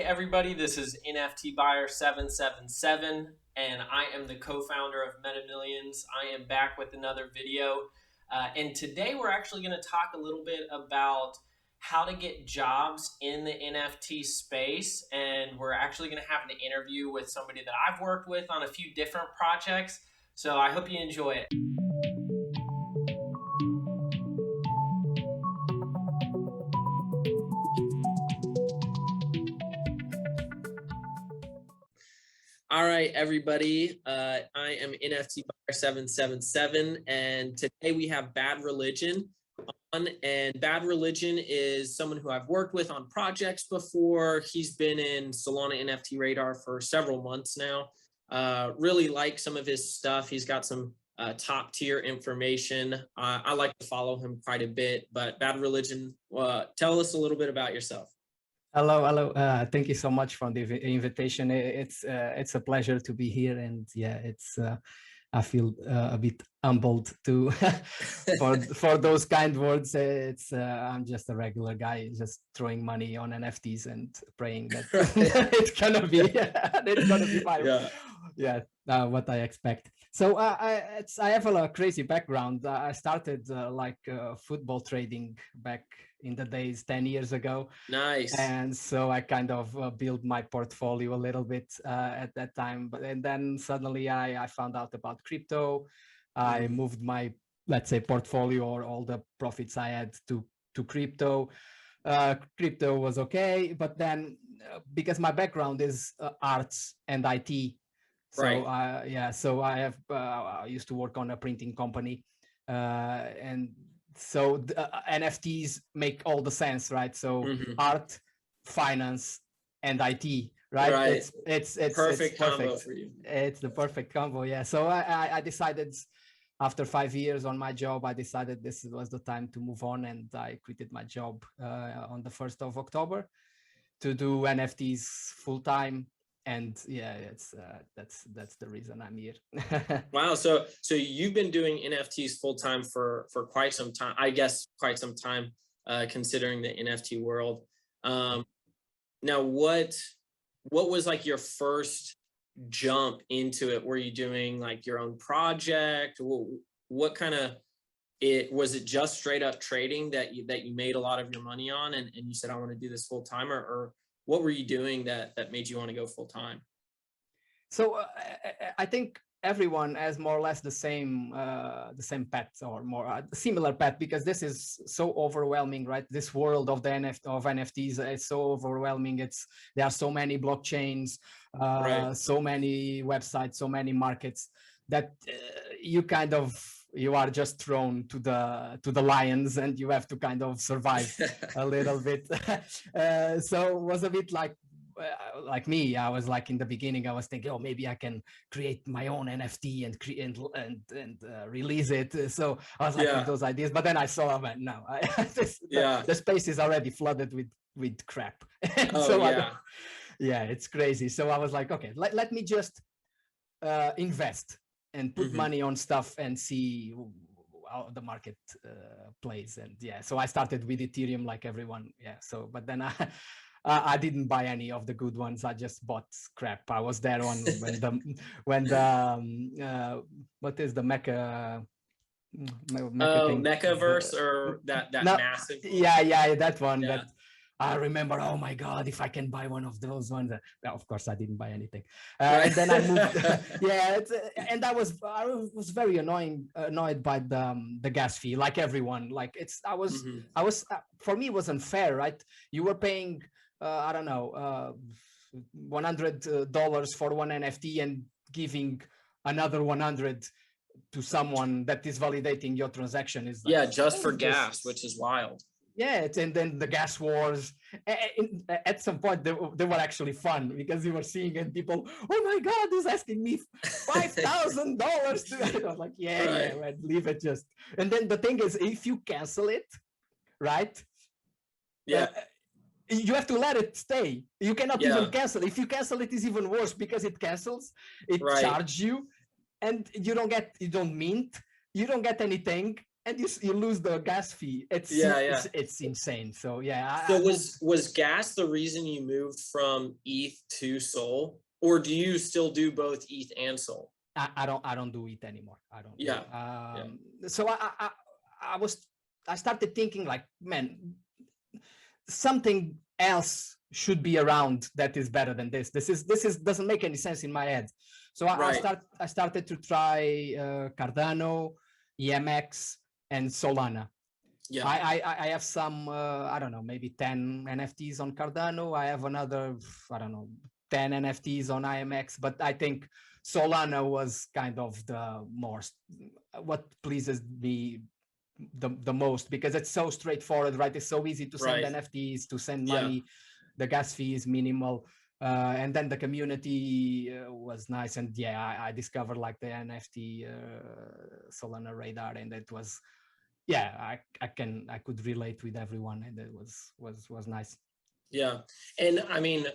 everybody, this is NFT Buyer 777, and I am the co-founder of Meta Millions. I am back with another video, and today we're actually going to talk a little bit about how to get jobs in the NFT space, and we're actually going to have an interview with somebody that I've worked with on a few different projects, so I hope you enjoy it. All right, everybody. I am NFT Buyer 777, and today we have Bad Religion on. And Bad Religion is someone who I've worked with on projects before. He's been in Solana NFT Radar for several months now. Really like some of his stuff. He's got some top tier information. I like to follow him quite a bit. But Bad Religion, tell us a little bit about yourself. Hello. Thank you so much for the invitation. It's a pleasure to be here, and yeah, I feel a bit humbled to for those kind words. I'm just a regular guy, just throwing money on NFTs and praying that it's gonna be fine. What I expect. So I have a crazy background. I started football trading back in the days 10 years ago. Nice. And so I kind of built my portfolio a little bit at that time. And then suddenly I found out about crypto. I moved my, let's say, portfolio or all the profits I had to crypto. Crypto was okay, but then because my background is arts and IT, so right. So I used to work on a printing company, and so NFTs make all the sense, right? So art, finance, and IT, right? Right. It's perfect combo for you. It's the perfect combo, yeah. So I decided after 5 years on my job, I decided this was the time to move on, and I quitted my job on the 1st of October to do NFTs full time. And yeah, that's the reason I'm here. Wow. So you've been doing NFTs full time for quite some time, I guess, considering the NFT world. Now, what was like your first jump into it? Were you doing like your own project? What kind of was it just straight up trading that you made a lot of your money on, and you said, I want to do this full time, or what were you doing that made you want to go full time? So I think everyone has more or less the same path, or more similar path, because this is so overwhelming, right? This world of the NFTs is so overwhelming. There are so many blockchains, so many websites, so many markets that you are just thrown to the lions, and you have to kind of survive a little bit. So it was a bit like me. I was like, in the beginning, I was thinking, oh, maybe I can create my own NFT and release it. So I was like, with those ideas, but then I saw, man, no, the space is already flooded with crap. It's crazy. So I was like, okay, let me just invest and put money on stuff and see how the market plays. And so I started with Ethereum like everyone. So, but then I didn't buy any of the good ones. I just bought crap. I was there when the what is the Mecca thing? Mechaverse, or that massive? Yeah, that one. Yeah. That I remember, oh my God, if I can buy one of those ones. Of course, I didn't buy anything. And then I moved. And I was very annoyed by the gas fee, like everyone. Like I was for me, it was unfair, right? You were paying, I don't know, $100 for one NFT and giving another 100 to someone that is validating your transaction. Is like, just for gas, which is wild. Yeah, and then the gas wars. At some point, they were actually fun, because you were seeing and people, oh my God, he's asking me $5,000 to. I was like, man, leave it just. And then the thing is, if you cancel it, right? You have to let it stay. You cannot even cancel. If you cancel it, it's even worse, because it cancels, it charges you, and you don't mint, you don't get anything. and you lose the gas fee. Yeah. It's insane. So yeah, So was gas the reason you moved from ETH to Sol, or do you still do both ETH and Sol? I don't do it anymore. I don't. Yeah. Yeah. So I started thinking like, man, something else should be around that is better than this. This is doesn't make any sense in my head. So I started to try Cardano, EMX, and Solana. Yeah. I have some I don't know, maybe 10 NFTs on Cardano. I have another, I don't know, 10 NFTs on IMX, but I think Solana was kind of the most what pleases me the most, because it's so straightforward, right? It's so easy to send NFTs, to send money. The gas fee is minimal. And then the community was nice, and yeah, I discovered like the NFT Solana radar, and it was, yeah, I could relate with everyone, and it was nice. Yeah, and I mean,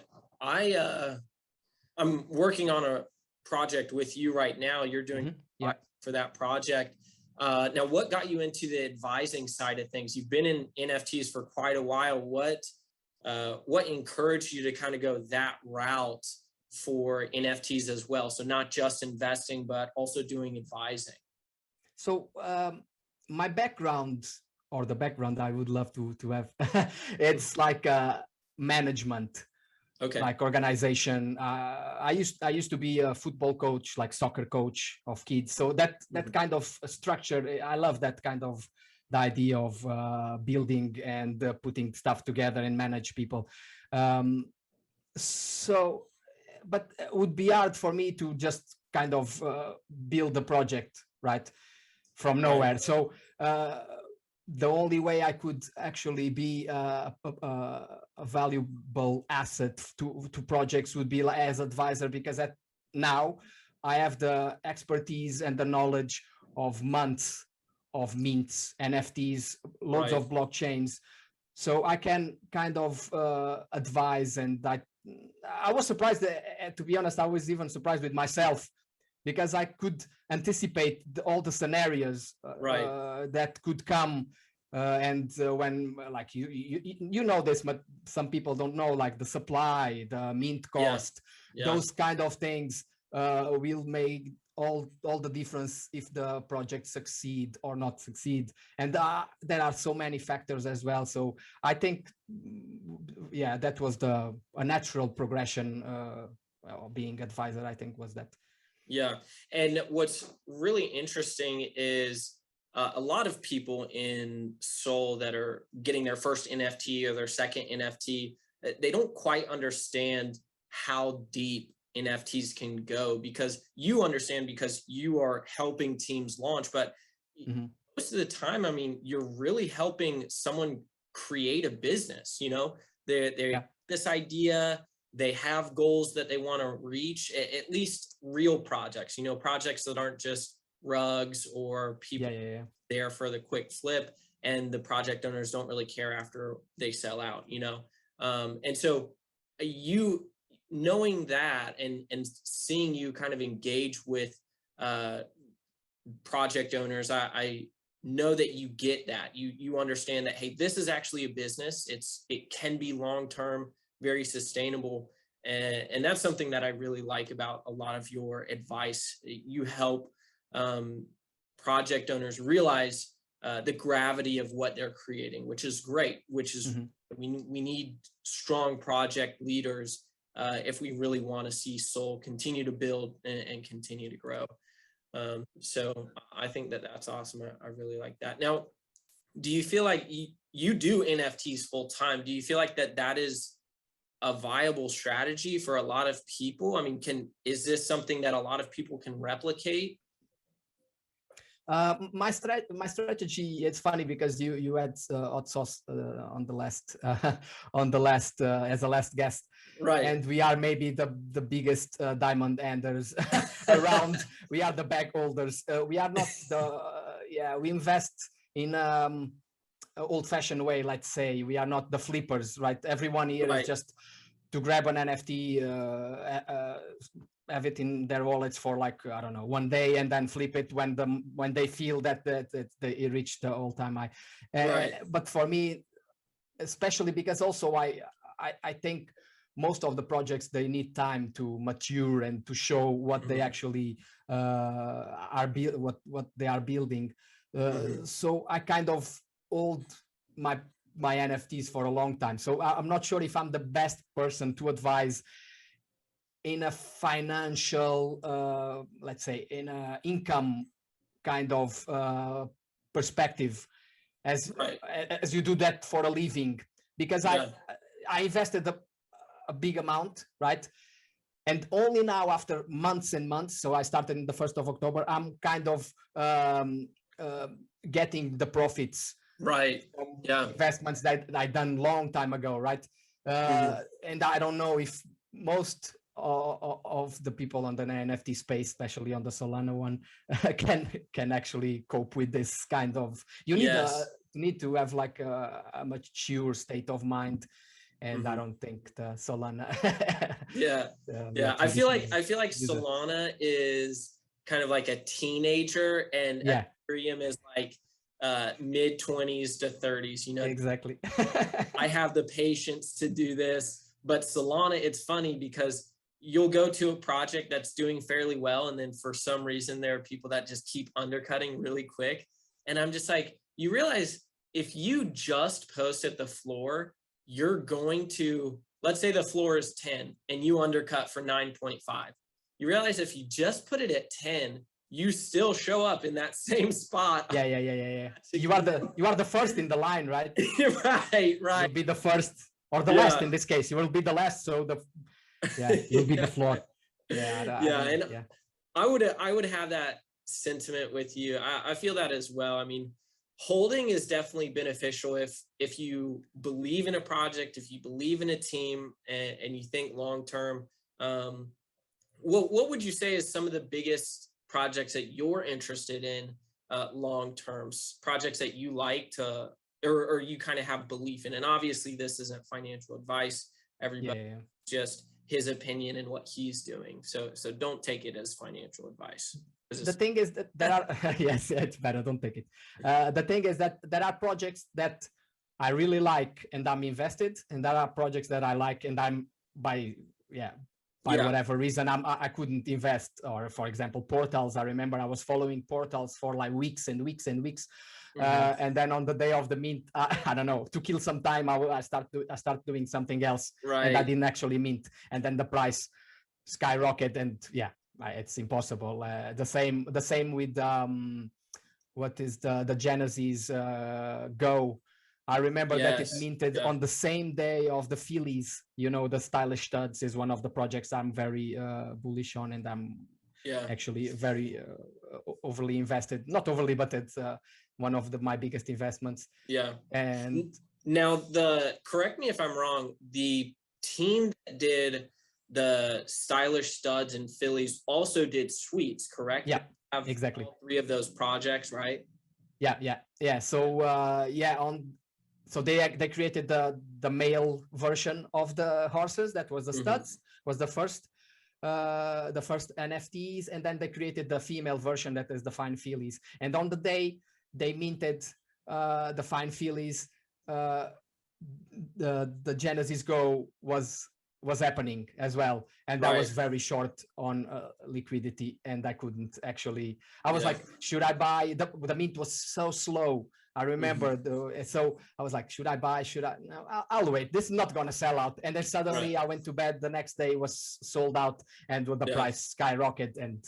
I'm working on a project with you right now. You're doing for that project. Now, what got you into the advising side of things? You've been in NFTs for quite a while. What encouraged you to kind of go that route for NFTs as well? So not just investing, but also doing advising. So my background, or the background I would love to have, it's like management. Okay. Like organization. I used to be a football coach, like soccer coach of kids. So that kind of structure, I love that kind of the idea of building and putting stuff together and manage people. So, but it would be hard for me to just kind of build the project, right, from nowhere. So the only way I could actually be a valuable asset to projects would be as advisor, because now I have the expertise and the knowledge of months of mints, NFTs, loads of blockchains. So I can kind of advise, and I was surprised, to be honest, I was even surprised with myself, because I could anticipate all the scenarios that could come. When like you know this, but some people don't know, like the supply, the mint cost, those kind of things will make all the difference if the project succeed or not succeed. And there are so many factors as well. So I think, yeah, that was a natural progression. Being advisor, I think, was that. Yeah, and what's really interesting is a lot of people in Sol that are getting their first NFT or their second NFT, they don't quite understand how deep NFTs can go, because you understand, because you are helping teams launch. But most of the time, I mean, you're really helping someone create a business. You know, they're this idea, they have goals that they want to reach, at least real projects, you know, projects that aren't just rugs or people there for the quick flip, and the project owners don't really care after they sell out, you know. And so you knowing that and seeing you kind of engage with project owners, I know that you get that. You understand that, hey, this is actually a business. It can be long-term, very sustainable. And that's something that I really like about a lot of your advice. You help project owners realize the gravity of what they're creating, which is great, which is we need strong project leaders if we really want to see Sol continue to build and continue to grow. So I think that that's awesome. I really like that. Now, do you feel like you do NFTs full time? Do you feel like that is a viable strategy for a lot of people? I mean, is this something that a lot of people can replicate? My strategy, it's funny because you had hot sauce on the last as a last guest, right? And we are maybe the biggest diamond enders around. We are the bag holders. We are not we invest in old-fashioned way. Let's say we are not the flippers, right? Everyone here is just grab an NFT, have it in their wallets for like, I don't know, 1 day, and then flip it when they feel that they reached the all-time high. Right. But for me, especially because also I think most of the projects, they need time to mature and to show what they actually what they are building. So I kind of hold my NFTs for a long time. So I'm not sure if I'm the best person to advise in a financial, let's say, in a income kind of perspective, as you do that for a living, because I invested a big amount, right? And only now, after months and months, so I started in the 1st of October, I'm kind of getting the profits, right? Yeah. Investments that I done long time ago, right? And I don't know if most of the people on the NFT space, especially on the Solana one, can actually cope with this kind of. You need to have like a mature state of mind, and I don't think the Solana. I feel like Solana is kind of like a teenager, and Ethereum is like mid 20s to 30s. You know, exactly. I have the patience to do this, but Solana, it's funny because you'll go to a project that's doing fairly well, and then for some reason there are people that just keep undercutting really quick, and I'm just like, you realize if you just post at the floor, you're going to, let's say the floor is 10 and you undercut for 9.5. You realize if you just put it at 10, you still show up in that same spot. Yeah. You are the first in the line, right? right. You'll be the first or the last in this case. You will be the last, so you'll be the floor. I would have that sentiment with you. I feel that as well. I mean, holding is definitely beneficial if you believe in a project, if you believe in a team, and you think long term. What would you say is some of the biggest projects that you're interested in long term, projects that you like to, or you kind of have belief in? And obviously this isn't financial advice. Everybody just his opinion and what he's doing. So don't take it as financial advice. The thing is that there are yes, it's better, don't take it. The thing is that there are projects that I really like and I'm invested, and there are projects that I like and I'm by whatever reason I couldn't invest. Or for example, Portals, I remember I was following Portals for like weeks and weeks and weeks. And then on the day of the mint, I don't know, to kill some time, I start doing something else, and I didn't actually mint, and then the price skyrocket, and it's impossible. The same with what is the Genesis Go. I remember that it minted on the same day of the Phillies. You know, the Stylish Studs is one of the projects I'm very bullish on, and I'm actually very overly invested. Not overly, but it's one of my biggest investments. And now, correct me if I'm wrong, the team that did the Stylish Studs and Phillies also did suites, correct? Yeah, exactly. All 3 of those projects, right? Yeah. So they created the male version of the horses. That was the studs, was the first NFTs, and then they created the female version, that is the Fine Fillies. And on the day they minted the Fine Fillies, the Genesis Go was happening as well, and that was very short on liquidity, and I couldn't actually. I was like, should I buy? The mint was so slow. I remember, so I was like, should I buy? Should I? No, I'll wait. This is not gonna sell out. And then suddenly I went to bed. The next day it was sold out, and with the price skyrocketed, and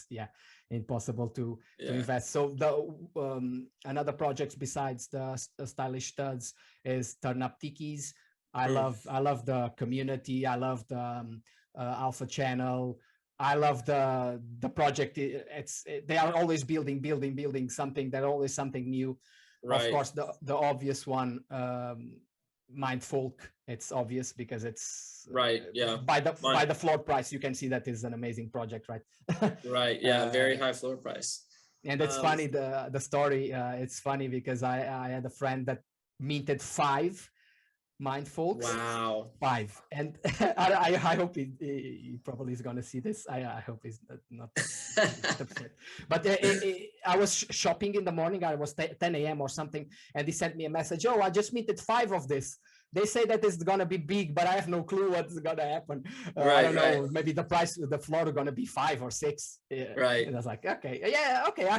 impossible to invest. So the another project besides the Stylish Studs is Turn Up Tikis. I love the community. I love the Alpha channel. I love the project. They are always building something. There's always something new. Of course, the obvious one, Mindfolk. It's obvious because it's by the floor price, you can see that is an amazing project, right? Very high floor price. And it's funny, the story. It's funny because I had a friend that minted 5 mind folks. Wow. 5. And I hope he probably is going to see this. I hope he's not upset. But I was shopping in the morning. I was 10 a.m. or something. And he sent me a message. Oh, I just minted 5 of this. They say that it's going to be big, but I have no clue what's going to happen. I don't know. Maybe the price, the floor is going to be 5 or 6. Right. And I was like, okay, yeah, okay.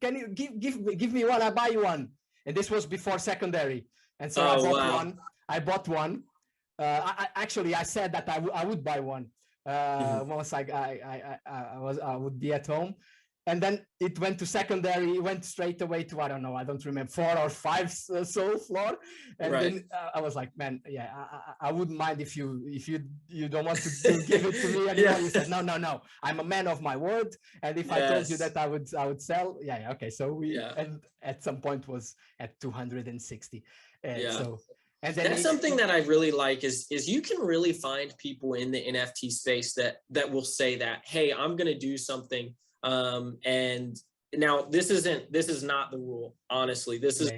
Can you give me one? I buy you one. And this was before secondary. And so I bought one. I bought one. I said that I would buy one once I would be at home, and then it went to secondary. It went straight away to, I don't know, I don't remember, 4 or 5 soul floor, and then I was like, man, yeah, I wouldn't mind if you don't want to give it to me anymore. You said no, I'm a man of my word, and if I told you that I would sell, okay. So and at some point was at 260. So. And then that's something that I really like is you can really find people in the NFT space that will say that, hey, I'm going to do something. And now this is not the rule. Honestly, this is,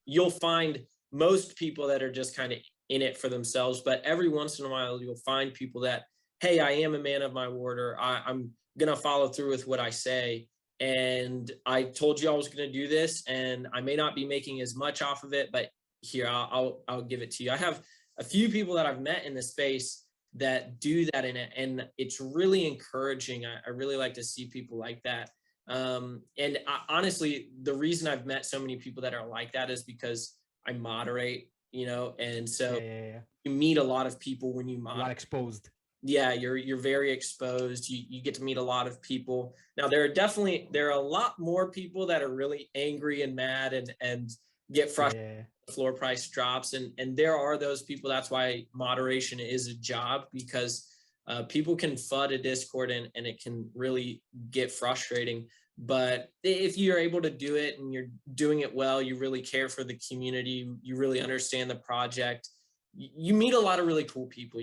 you'll find most people that are just kind of in it for themselves, but every once in a while you'll find people that, hey, I am a man of my word, or I'm going to follow through with what I say. And I told you I was going to do this, and I may not be making as much off of it, but here, I'll give it to you. I have a few people that I've met in the space that do that in it, and it's really encouraging. I really like to see people like that. And honestly, the reason I've met so many people that are like that is because I moderate, and so you meet a lot of people when you moderate. A lot exposed. Yeah, you're very exposed. You get to meet a lot of people. Now, there are a lot more people that are really angry and mad and get frustrated. The floor price drops, and there are those people. That's why moderation is a job, because people can FUD a Discord and it can really get frustrating. But if you're able to do it and you're doing it well, you really care for the community, you really understand the project, you meet a lot of really cool people.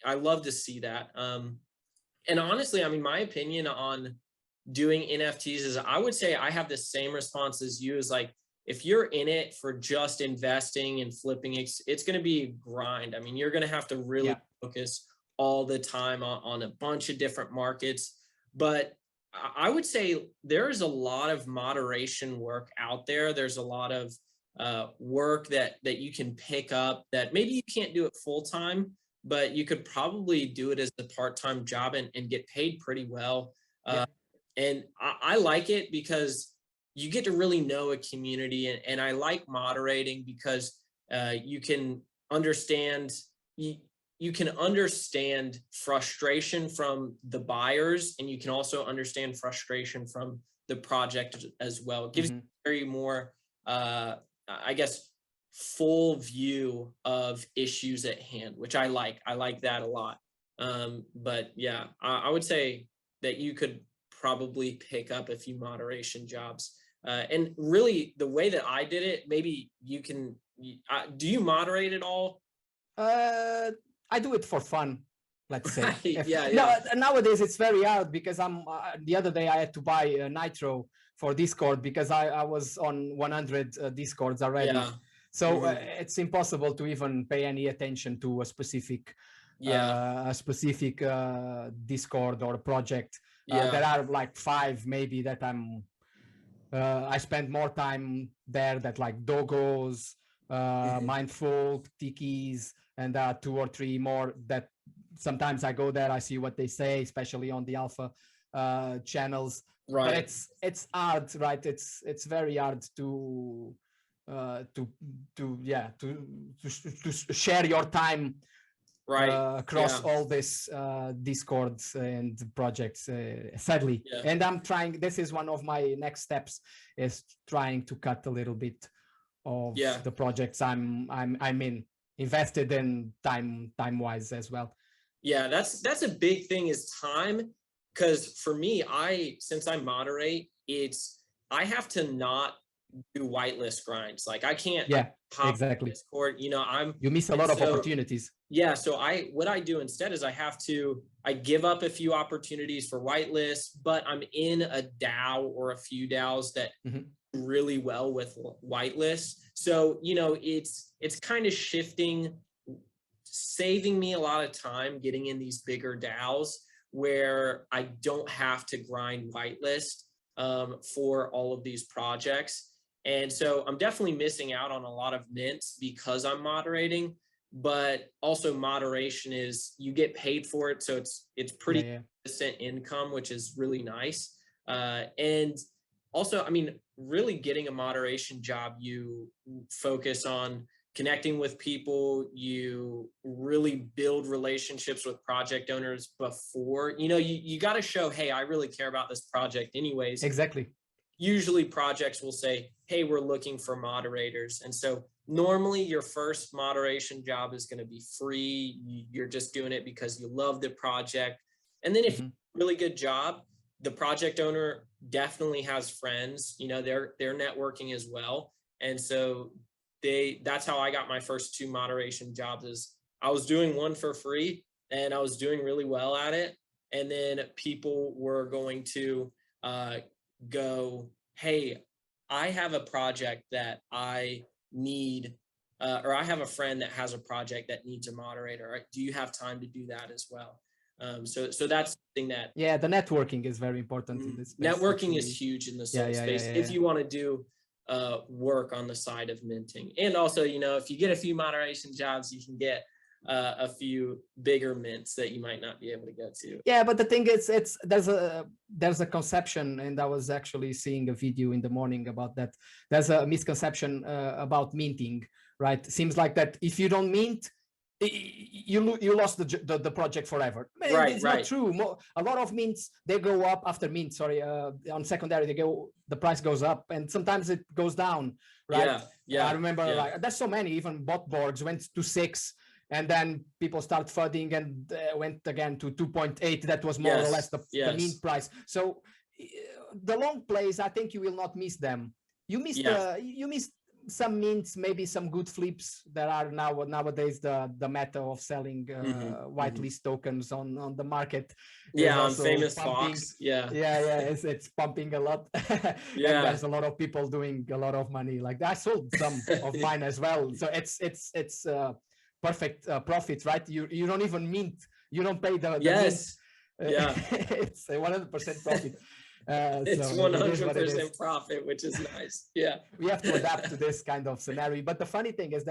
I love to see that. And honestly, I mean, my opinion on doing NFTs is, I would say I have the same response as you, is like, if you're in it for just investing and flipping, it's going to be a grind. I mean, you're going to have to really focus all the time on a bunch of different markets. But I would say there's a lot of moderation work out there. There's a lot of work that you can pick up that maybe you can't do it full time, but you could probably do it as a part-time job and get paid pretty well. And I like it because you get to really know a community, and I like moderating because you can understand frustration from the buyers, and you can also understand frustration from the project as well. It gives you a very more, I guess, full view of issues at hand, which I like. I like that a lot. But yeah, I would say that you could probably pick up a few moderation jobs. And really, the way that I did it, maybe you can, do you moderate at all? I do it for fun, let's say. Yeah. No, nowadays it's very hard because the other day I had to buy a Nitro for Discord because I was on 100 Discords already. So it's impossible to even pay any attention to a specific Discord or project. There are like 5 maybe that I spend more time there, that like Dogos, Mindful, Tikis, and 2 or 3 more that sometimes I go there, I see what they say, especially on the alpha channels. But it's hard, right? It's very hard to share your time across all this Discords and projects, sadly. And I'm trying, this is one of my next steps, is trying to cut a little bit of the projects I'm invested in time wise as well. Yeah, that's a big thing, is time. Because for me, since I moderate, I have to not do whitelist grinds. Like I can't hop exactly Discord, you miss a lot of opportunities. So what I do instead is I give up a few opportunities for whitelist, but I'm in a DAO or a few DAOs that really well with whitelists. So, you know, it's kind of shifting, saving me a lot of time getting in these bigger DAOs where I don't have to grind whitelist for all of these projects. And so I'm definitely missing out on a lot of mints because I'm moderating, but also moderation is you get paid for it. So it's pretty consistent income, which is really nice. And also, I mean, really getting a moderation job, you focus on connecting with people, you really build relationships with project owners before, you know, you got to show, hey, I really care about this project anyways. Exactly. Usually projects will say, hey, we're looking for moderators. And so normally your first moderation job is going to be free. You're just doing it because you love the project. And then if you do a really good job, the project owner definitely has friends, you know, they're networking as well. And so that's how I got my first 2 moderation jobs. Is I was doing one for free and I was doing really well at it. And then people were going to go, hey, I have a project that I need, or I have a friend that has a project that needs a moderator. Do you have time to do that as well? So that's something that, the networking is very important in this space. Networking is huge in the Sol space if you want to do work on the side of minting. And also, you know, if you get a few moderation jobs, you can get a few bigger mints that you might not be able to go to. Yeah, but the thing is, there's a conception, and I was actually seeing a video in the morning about that. There's a misconception about minting, right? Seems like that if you don't mint, you lost the project forever. It's not true. A lot of mints, they go up after mint, on secondary, the price goes up, and sometimes it goes down, right? I remember like there's so many, even bot boards went to 6, and then people start flooding and went again to 2.8. That was more or less the mint price. So the long plays, I think you will not miss them. You miss you miss some mints, maybe some good flips that are nowadays the meta of selling whitelist tokens on the market. On Famous Fox. It's pumping a lot. And there's a lot of people doing a lot of money. Like I sold some of mine as well. So it's perfect profit, right? You don't even mint. You don't pay the mint. It's a 100% profit. It's 100% profit, which is nice. We have to adapt to this kind of scenario. But the funny thing is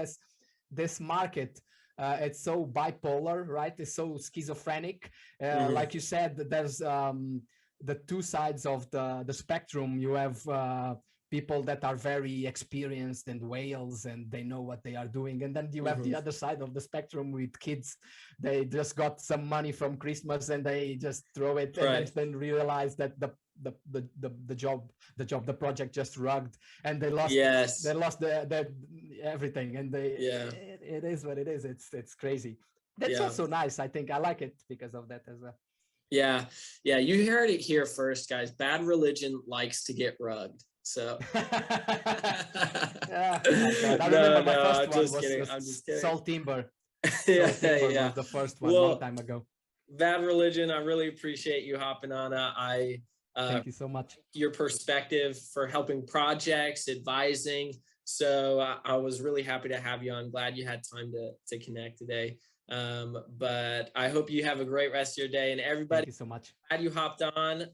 this market, it's so bipolar, right? It's so schizophrenic. Like you said, there's the 2 sides of the spectrum. You have people that are very experienced and whales, and they know what they are doing. And then you have the other side of the spectrum with kids. They just got some money from Christmas and they just throw it and then realize that the project just rugged, and they lost their everything, and it is what it is. It's crazy. That's also nice. I think I like it because of that as well. You heard it here first, guys. Bad Religion likes to get rugged. So I remember my first one was I'm just kidding. Soul Timber. Was the first one long time ago. Bad Religion, I really appreciate you hopping on. Thank you so much. Your perspective for helping projects, advising. So I was really happy to have you on. Glad you had time to connect today. But I hope you have a great rest of your day, and everybody. Thank you so much. Glad you hopped on.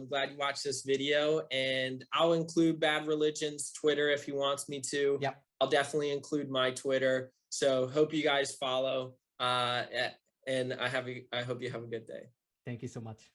Glad you watched this video, and I'll include Bad Religion's Twitter if he wants me to. I'll definitely include my Twitter. So hope you guys follow. And I hope you have a good day. Thank you so much.